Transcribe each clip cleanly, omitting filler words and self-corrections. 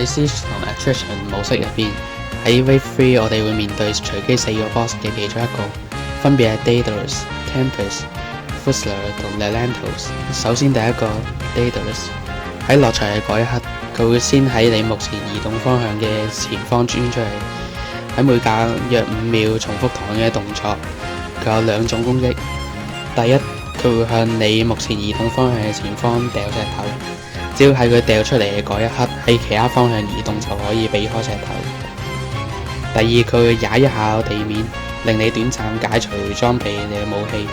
喺 Siege 同 Attrition 模式入邊，喺 Wave 3我哋會面對隨機4個 boss 嘅其中一個，分別係 Daedalus、Tempest、Fusler 同 Lelantos。首先第一個 Daedalus 喺落場嘅嗰一刻，佢會先喺你目前移動方向嘅前方鑽出嚟，喺每隔約5秒重複同樣嘅動作。佢有2種攻擊，第一，佢會向你目前移動方向嘅前方掉石頭，只要喺佢掉出嚟嘅嗰一刻喺其他方向移動就可以避開石頭。第二，佢會踩一下地面，令你短暫解除裝備你嘅武器，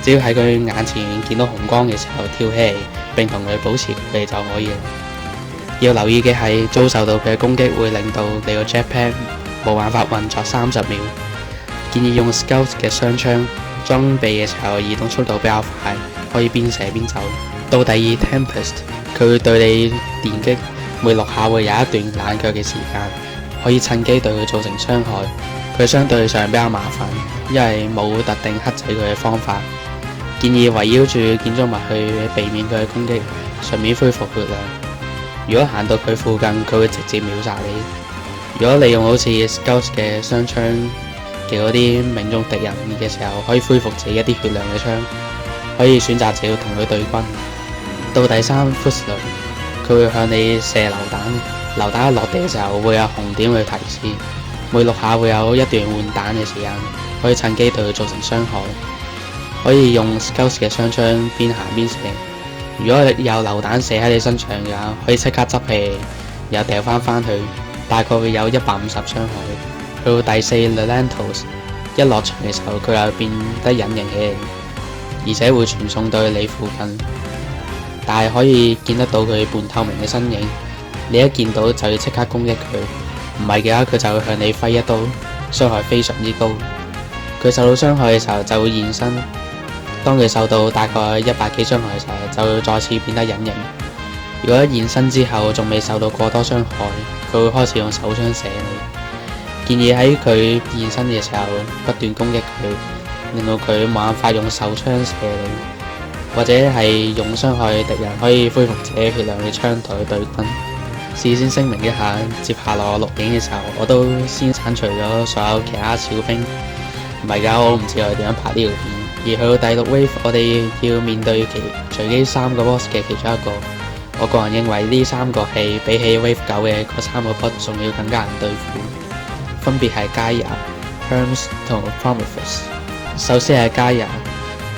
只要喺佢眼前見到紅光嘅時候跳起嚟並同佢保持距離就可以啦。要留意嘅係，遭受到佢嘅攻擊會令到你個 jetpack 冇辦法運作30秒，建議用 Scout 嘅雙槍裝備嘅時候移動速度比較快，可以邊射邊走。到第二 Tempest， 佢會對你電擊，每6下會有一段冷卻嘅時間，可以趁機對佢造成傷害。佢相對上比較麻煩，因為冇特定克制佢嘅方法，建議圍繞住建築物去避免佢嘅攻擊，順便恢復血量。如果行到佢附近，佢會直接秒殺你。如果你用好似 Scout 嘅雙槍嘅嗰啲命中敵人嘅時候，可以恢復自己一啲血量嘅槍，可以選擇直接同佢對軍。到第三 Fusler， 佢會向你射榴彈，榴彈一落地嘅時候會有紅點去提示，每6下會有一段換彈嘅時間，可以趁機對佢造成傷害。可以用 Scout 嘅雙槍邊行邊射，如果有榴彈射喺你身上嘅話，可以即刻執起又掉翻去，大概會有150傷害。到第四 Lelantos， 一落場嘅時候佢又變得隱形起嚟，而且會傳送到你附近，但係可以見得到佢半透明嘅身影，你一見到就要即刻攻擊佢，唔係嘅話佢就會向你揮一刀，傷害非常之高。佢受到傷害嘅時候就會現身，當佢受到大概100幾傷害嘅時候就會再次變得隱形。如果現身之後仲未受到過多傷害，佢會開始用手槍射你。建議喺佢現身嘅時候不斷攻擊佢，令到佢冇辦法用手槍射你，或者係用傷害敵人可以恢復自己血量嘅槍同佢對軍。事先聲明一下，接下來我錄影嘅時候我都先剷除咗所有其他小兵，唔係㗎，我唔知我點樣拍呢條片。而去到第6 wave， 我哋要面對隨機3個 boss 嘅其中一個。我個人認為呢3個係比起 wave 9嘅嗰3個 boss 仲要更加難對付，分別係 Gaia、Hermes 同 Prometheus。首先係 Gaia，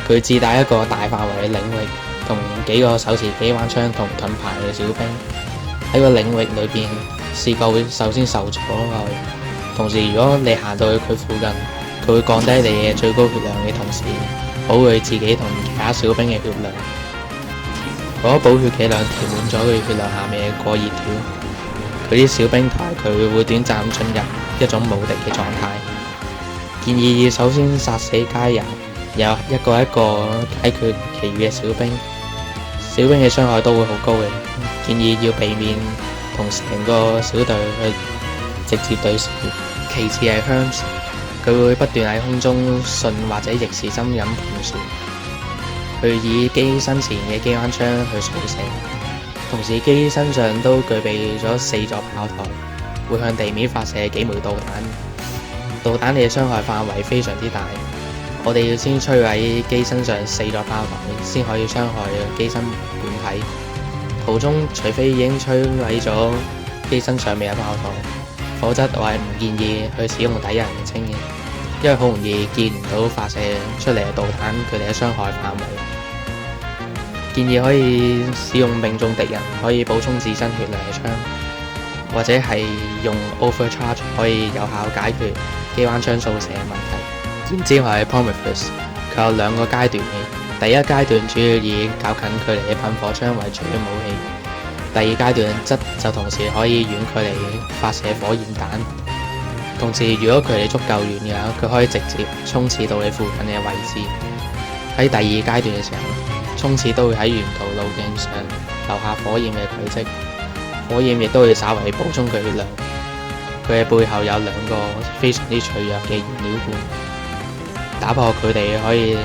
佢自帶一個大範圍嘅領域，同幾個手持機關槍同盾牌嘅小兵。喺個領域裏邊，視覺會首先受阻礙，同時如果你行到去佢附近，佢會降低你嘅最高血量嘅同時，保護自己同其他小兵嘅血量。如果補血劑量填滿咗佢血量下面嘅過熱條，佢啲小兵同埋佢會短暫進入一種無敵嘅狀態。建議首先殺死Gaia，然後一個一個解決其餘嘅小兵。小兵嘅傷害都會好高嘅，建議要避免同成個小隊去直接對峙。其次係 Hermes， 佢會不斷喺空中順或者逆時針咁盤旋，去以機身前嘅機關槍去掃射，同時機身上都具備咗4座炮台，會向地面發射幾枚導彈。導彈嘅傷害範圍非常之大，我哋要先摧毀機身上4座炮台，先可以傷害機身本體。途中除非已經摧毀咗機身上面嘅炮台，否則我係唔建議去使用第一人稱嘅，因為好容易見唔到發射出嚟嘅導彈佢哋嘅傷害範圍。建議可以使用命中敵人可以補充自身血量嘅槍，或者係用 overcharge 可以有效解決機關槍掃射嘅問題。然之後係 Prometheus， 佢有2個階段嘅，第一階段主要以較近距離嘅噴火槍為主嘅武器，第二階段則就同時可以遠距離發射火焰彈。同時如果距離足夠遠嘅話，佢可以直接衝刺到你附近嘅位置。喺第2階段嘅時候，衝刺都會喺沿途路徑上留下火焰嘅軌跡，火焰亦都會稍為補充佢血量。佢嘅背後有2個非常之脆弱嘅燃料罐，打破佢哋可以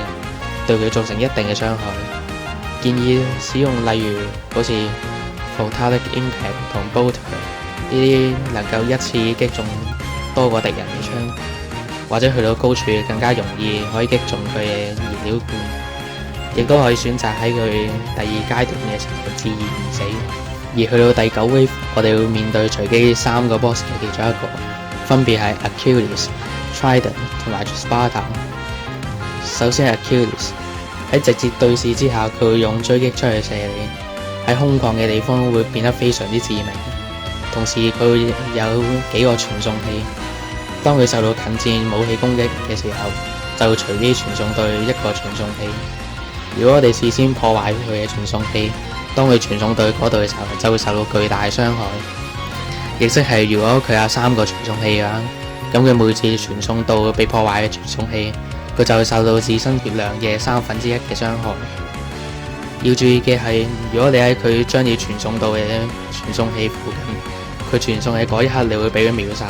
對佢造成一定嘅傷害。建議使用例如好似 Photon Impact 同 Bolter 呢啲能夠一次擊中多個敵人嘅槍，或者去到高處更加容易可以擊中佢嘅燃料罐，亦都可以選擇喺佢第二階段嘅時候自然而死。而去到第9 wave， 我哋會面對隨機3個 boss 嘅其中一個，分別係 Achilles、Trident 同埋 Sparta。首先係 Achilles， 喺直接對視之下，佢會用狙擊槍去射你，喺空曠嘅地方會變得非常之致命。同時佢會有幾個傳送器，當佢受到近戰武器攻擊嘅時候，就會隨機傳送對一個傳送器。如果我哋事先破壞佢嘅傳送器，當佢傳送到嗰度嘅時候，就會受到巨大嘅傷害。亦即係如果佢有3個傳送器嘅話，咁佢每次傳送到被破壞嘅傳送器，佢就會受到自身血量嘅1/3嘅傷害。要注意嘅係，如果你喺佢將要傳送到嘅傳送器附近，佢傳送嘅嗰一刻，你會俾佢秒殺。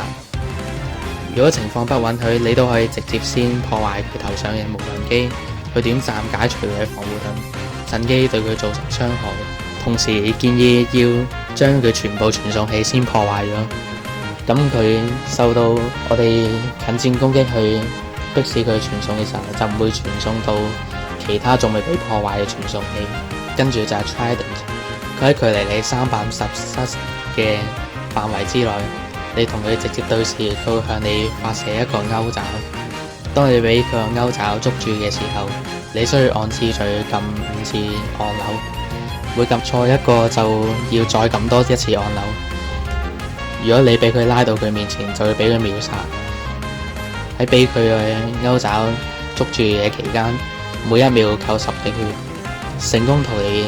如果情況不允許，你都可以直接先破壞佢頭上嘅無人機，去短暫解除佢嘅防護盾，趁機對佢造成傷害。同時建議要將佢全部傳送器先破壞咗，咁佢受到我哋近戰攻擊去迫使佢傳送嘅時候，就唔會傳送到其他仲未被破壞嘅傳送器。跟住就係 Trident， 佢喺距離你350嘅範圍之內，你同佢直接對視，佢會向你發射一個鈎爪。當你俾佢個鈎爪捉住嘅時候，你需要按次序撳5次按鈕，每撳錯一個就要再撳多1次按鈕。如果你俾佢拉到佢面前，就會俾佢秒殺。喺俾佢嘅鈎爪捉住嘅期間，每1秒扣10滴血。成功逃離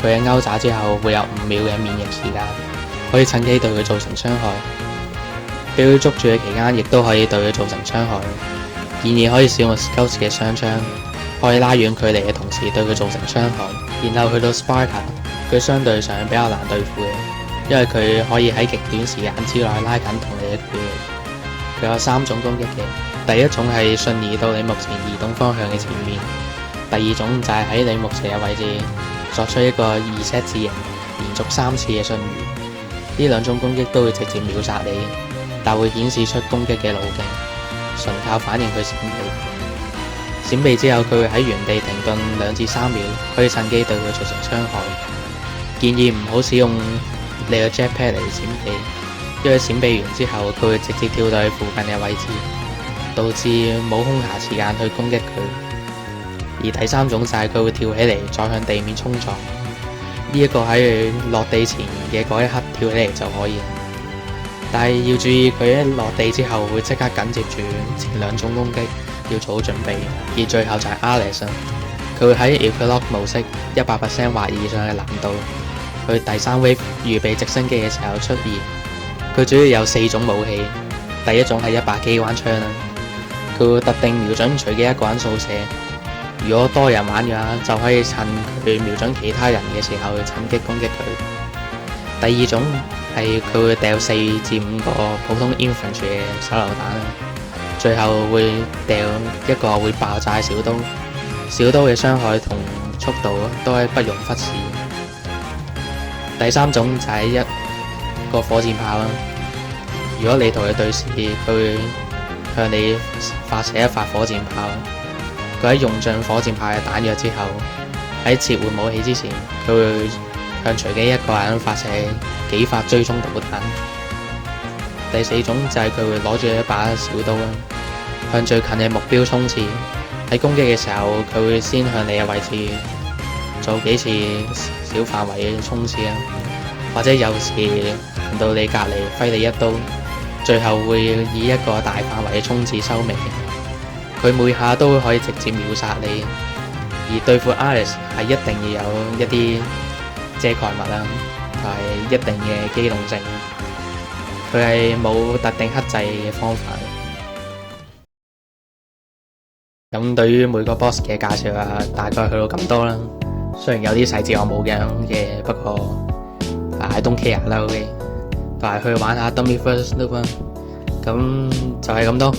佢嘅鈎爪之後，會有5秒嘅免疫時間，可以趁機對佢造成傷害。俾佢捉住嘅期間，亦都可以對佢造成傷害。建議可以使用 Scout 嘅雙槍，可以拉遠距離嘅同時對佢造成傷害。然後去到 Sparta， 佢相對上比較難對付嘅，因為佢可以喺極短時間之內拉近同你嘅距離。佢有3種攻擊嘅，第一種係瞬移到你目前移動方向嘅前面，第二種就係喺你目前嘅位置作出一個2Z字形連續3次嘅瞬移。呢2種攻擊都會直接秒殺你，但會顯示出攻擊嘅路徑，純靠反應去閃避。閃避之後，佢會喺原地停頓2至3秒，可以趁機對佢造成傷害。建議唔好使用你嘅 Jetpack 嚟閃避，因為閃避完之後，佢會直接跳到去附近嘅位置，導致冇空暇時間去攻擊佢。而第3種就係佢會跳起嚟再向地面衝撞，呢一個喺佢落地前嘅嗰一刻跳起嚟就可以。但係要注意，佢一落地之後會即刻緊接住前2種攻擊，要做好準備。而最後就係 Ares， 佢會喺 Equilock 模式100% 或以上嘅難度，佢第3 wave 預備直升機嘅時候出現。佢主要有4種武器，第一種係100機關槍啦，佢會特定瞄準隨機一個人掃射。如果多人玩嘅話，就可以趁佢瞄準其他人嘅時候去趁機攻擊佢。第二種係佢會掉4至5個普通 infantry 嘅手榴彈，最後會掉一個會爆炸嘅小刀。小刀嘅傷害同速度都係不容忽視。第3種就係一個火箭炮啦。如果你同佢對視，佢會向你發射一發火箭炮。佢喺用盡火箭炮嘅彈藥之後，喺切換武器之前，佢會向隨機一個人發射幾發追蹤導彈。第4種就係佢會攞住一把小刀啦，向最近嘅目標衝刺。喺攻擊嘅時候，佢會先向你嘅位置做幾次小範圍嘅衝刺啦，或者有時行到你隔離揮你一刀，最後會以一個大範圍嘅衝刺收尾。佢每下都可以直接秒殺你，而對付 Ares 係一定要有一啲遮蓋物啦，同埋一定嘅機動性。佢係冇特定克制嘅方法。咁對於每個 boss 嘅介紹啊，大概去到咁多啦。雖然有啲細節我冇嘅，不過I don't care啦，OK。同埋去玩下 Dummy First Loop 啦。咁就係咁多。